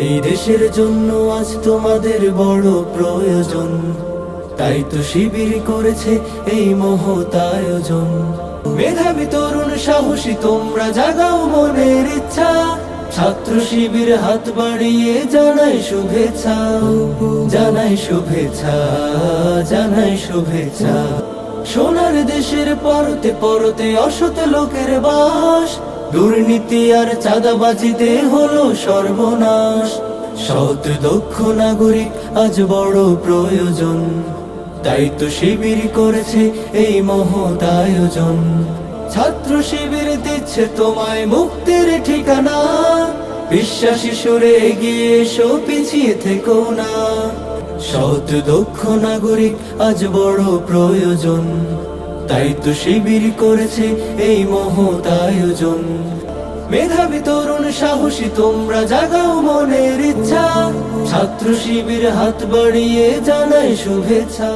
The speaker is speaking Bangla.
এই দেশের জন্য আজ তোমাদের বড় প্রয়োজন, তাই তো শিবির করেছে এই মহৎ আয়োজন। মেধাবী তরুণ সাহসী তোমরা জাগাও মনের ইচ্ছা, ছাত্র শিবির হাত বাড়িয়ে জানাই শুভেচ্ছা, জানাই শুভেচ্ছা, জানাই শুভেচ্ছা। সোনার দেশের পরতে পরতে অসৎ লোকের বাস, দুর্নীতি আর চাঁদাবাজিতে হলো সর্বনাশ। সৎ দক্ষ নাগরিক আজ বড় প্রয়োজন, তাই তো শিবির করেছে এই মহৎ আয়োজন। ছাত্র শিবির দিচ্ছে তোমায় মুক্তির ঠিকানা, বিশ্বাসী সুরে এগিয়ে এসো, পিছিয়ে থেকো না। সৎ দক্ষ নাগরিক আজ বড় প্রয়োজন, তাই তো শিবির করেছে এই মহৎ আয়োজন। মেধাবী তরুণ সাহসী তোমরা জাগাও মনের ইচ্ছা, ছাত্র শিবির হাত বাড়িয়ে জানাই শুভেচ্ছা।